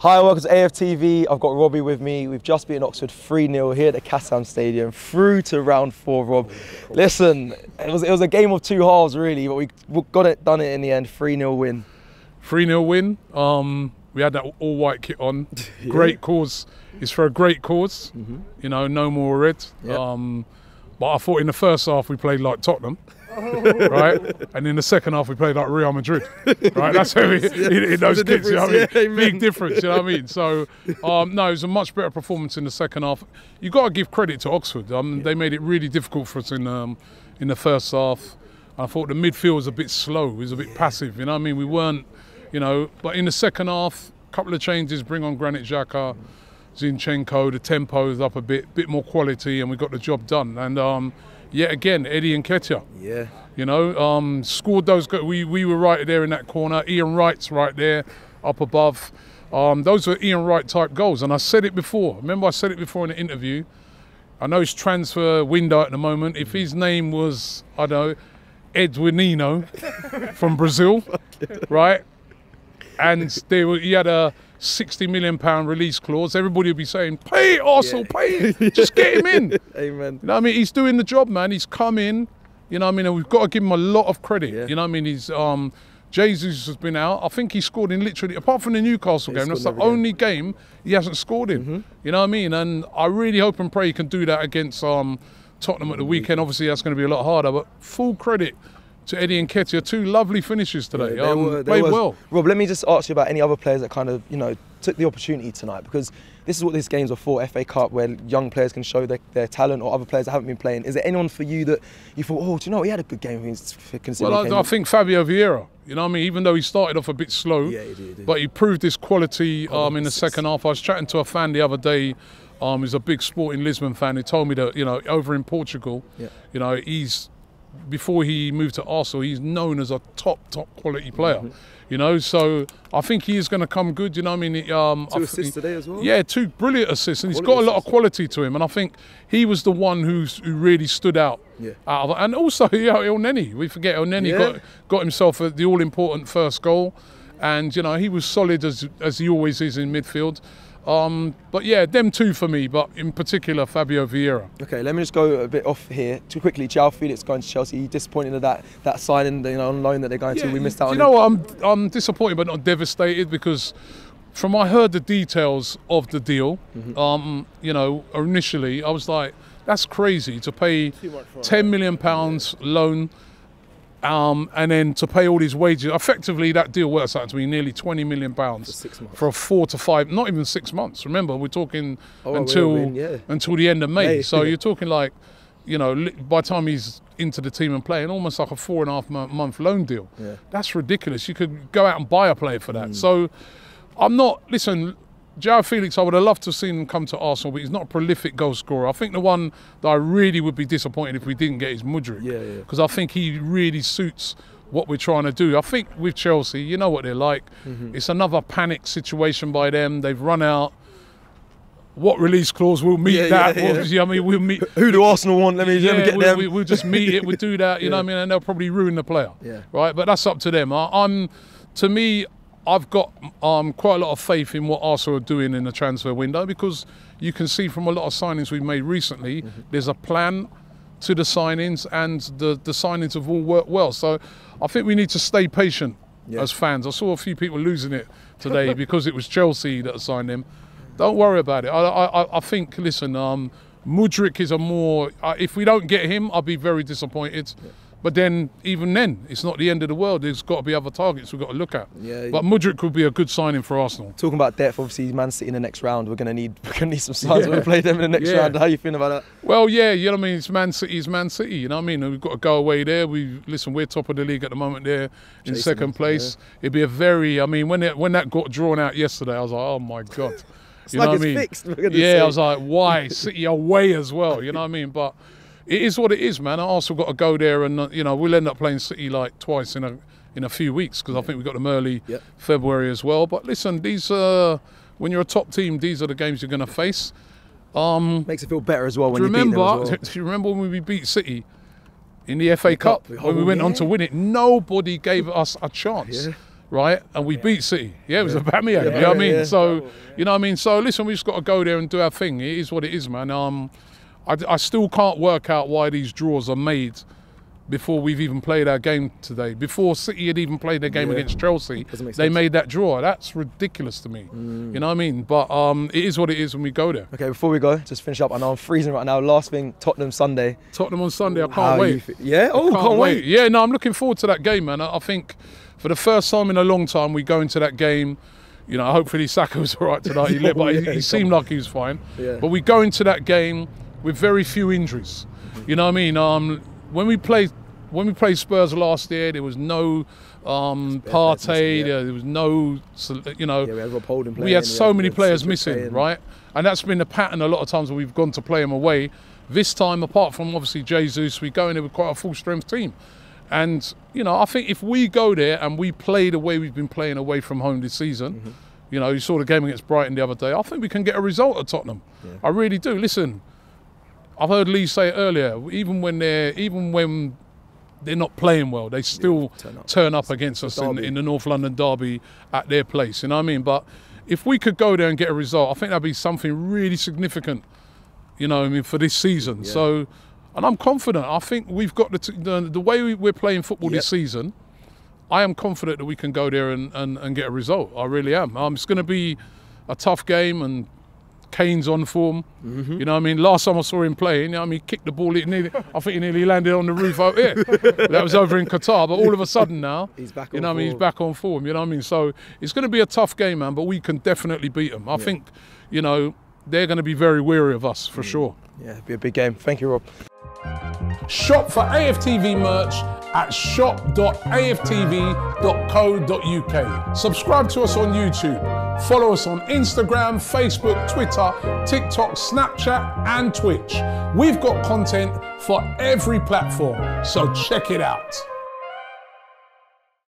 Hi, welcome to AFTV. I've got Robbie with me. We've just beaten Oxford 3-0 here at the Kassam Stadium, through to round 4, Rob. Listen, it was a game of two halves, really, but we done it in the end. 3-0 win. 3-0 win. We had that all-white kit on. Yeah. Great cause. It's for a great cause. You know, no more red. Yep. But I thought in the first half we played like Tottenham. Right, and in the second half we played like Real Madrid. Right, that's how in those kits. You know what I mean? Big difference. You know what I mean? So no, it was a much better performance in the second half. You got to give credit to Oxford. They made it really difficult for us in the first half. I thought the midfield was a bit slow. It was a bit passive. You know what I mean? We weren't, you know. But in the second half, a couple of changes. Bring on Granit Xhaka, Zinchenko. The tempo is up a bit more quality, and we got the job done. And yet again, Eddie Nketiah. Yeah. You know, scored those. We were right there in that corner. Ian Wright's right there, up above. Those were Ian Wright type goals. And I said it before. Remember, I said it before in the interview. I know his transfer window at the moment. If his name was, I don't know, Edwinino from Brazil, right? And he had a £60 million release clause. Everybody would be saying, pay it, Arsenal, pay it. Just get him in. Amen. You know what I mean? He's doing the job, man. He's come in. You know what I mean? And we've got to give him a lot of credit. Yeah. You know what I mean? He's Jesus has been out. I think he scored in literally, apart from the Newcastle game, that's the only game he hasn't scored in. You know what I mean? And I really hope and pray he can do that against Tottenham at the weekend. Obviously, that's going to be a lot harder, but full credit to Eddie Nketiah. Two lovely finishes today. Played well. Rob, let me just ask you about any other players that kind of, you know, took the opportunity tonight, because this is what this game's are for, FA Cup, where young players can show their talent, or other players that haven't been playing. Is there anyone for you that you thought, oh, do you know, he had a good game? Well, I think Fabio Vieira, you know what I mean? Even though he started off a bit slow, he did. But he proved his quality in the second half. I was chatting to a fan the other day, he's a big Sporting Lisbon fan, who told me that, you know, over in Portugal, you know, before he moved to Arsenal, he's known as a top quality player. You know, so I think he is going to come good. You know what I mean? 2 assists today as well. Yeah, 2 brilliant assists, and he's got a lot of quality to him. And I think he was the one who really stood out. Out of it. And also, El Neni. We forget El Neni got himself the all-important first goal, and you know he was solid as he always is in midfield. But yeah, them two for me, but in particular Fabio Vieira. Okay, let me just go a bit off here too quickly. João Felix going to Chelsea. Are you disappointed at that signing, you know, on loan that they're going to? We missed out on. You know what? I'm disappointed, but not devastated, because from I heard the details of the deal, you know, initially I was like, that's crazy to pay £10 million loan. And then to pay all his wages, effectively that deal works out to be nearly £20 million for a 4 to 5, not even 6 months. Remember, we're talking until the end of May. So you're talking like, you know, by the time he's into the team and playing, almost like a 4.5 month loan deal. That's ridiculous. You could go out and buy a player for that. So I'm not, listen, João Felix, I would have loved to have seen him come to Arsenal, but he's not a prolific goal scorer. I think the one that I really would be disappointed if we didn't get is Madrid. Because I think he really suits what we're trying to do. I think with Chelsea, you know what they're like. It's another panic situation by them. They've run out. What release clause? We'll meet that. I mean, we'll meet. Who do Arsenal want? Let me get them. We'll just meet it. We'll do that. You know what I mean? And they'll probably ruin the player. Right? But that's up to them. To me, I've got quite a lot of faith in what Arsenal are doing in the transfer window, because you can see from a lot of signings we've made recently, there's a plan to the signings, and the signings have all worked well. So I think we need to stay patient as fans. I saw a few people losing it today because it was Chelsea that signed him. Don't worry about it. I think, listen, Mudryk is a more, if we don't get him, I'll be very disappointed. But then, even then, it's not the end of the world. There's got to be other targets we've got to look at. But Mudryk could be a good signing for Arsenal. Talking about depth, obviously, Man City in the next round, we're going to need some signs when we play them in the next round. How are you feeling about that? Well, yeah, you know what I mean. It's Man City. You know what I mean. We've got to go away there. Listen, we're top of the league at the moment. There in second place. It'd be a very. I mean, when that got drawn out yesterday, I was like, oh my God. You know what I mean? Fixed, I was like, why City away as well? You know what I mean? But it is what it is, man. Arsenal got to go there, and you know, we'll end up playing City like twice in a few weeks, because I think we've got them early February as well. But listen, these when you're a top team, these are the games you're going to face. Makes it feel better as well when you beat them as well. Do you remember when we beat City in the FA Cup when we went on to win it? Nobody gave us a chance. right? And we beat City. Yeah, it was a Aubameyang, you know what I mean? So, you know what I mean? So listen, we just got to go there and do our thing. It is what it is, man. I still can't work out why these draws are made before we've even played our game today. Before City had even played their game against Chelsea, they made that draw. That's ridiculous to me. You know what I mean? But it is what it is when we go there. Okay, before we go, just finish up. I know I'm freezing right now. Last thing, Tottenham Sunday. Tottenham on Sunday, I can't wait. Yeah? Oh, can't wait. Yeah, no, I'm looking forward to that game, man. I think for the first time in a long time, we go into that game. You know, hopefully Saka was all right tonight. He seemed like he was fine. Yeah. But we go into that game with very few injuries. You know what I mean? When we played Spurs last year, there was no Partey, there was no, you know, we had Rob Holding playing, we had so many players missing, right? And that's been the pattern a lot of times when we've gone to play them away. This time, apart from obviously Jesus, we go in there with quite a full strength team. And, you know, I think if we go there and we play the way we've been playing away from home this season, you know, you saw the game against Brighton the other day, I think we can get a result at Tottenham. I really do. Listen, I've heard Lee say it earlier, even when they're not playing well, they still turn up against us in the North London derby at their place, you know what I mean? But if we could go there and get a result, I think that'd be something really significant, you know what I mean, for this season. So, and I'm confident. I think we've got the way we're playing football this season, I am confident that we can go there and get a result. I really am. It's going to be a tough game, and Kane's on form, you know what I mean? Last time I saw him playing, you know what I mean, he kicked the ball, I think he nearly landed on the roof out here. That was over in Qatar, but all of a sudden now, he's back on form. He's back on form, you know what I mean? So it's going to be a tough game, man, but we can definitely beat them. I think, you know, they're going to be very wary of us, for sure. Yeah, it'll be a big game. Thank you, Rob. Shop for AFTV merch at shop.aftv.co.uk. Subscribe to us on YouTube. Follow us on Instagram, Facebook, Twitter, TikTok, Snapchat and Twitch. We've got content for every platform, so check it out.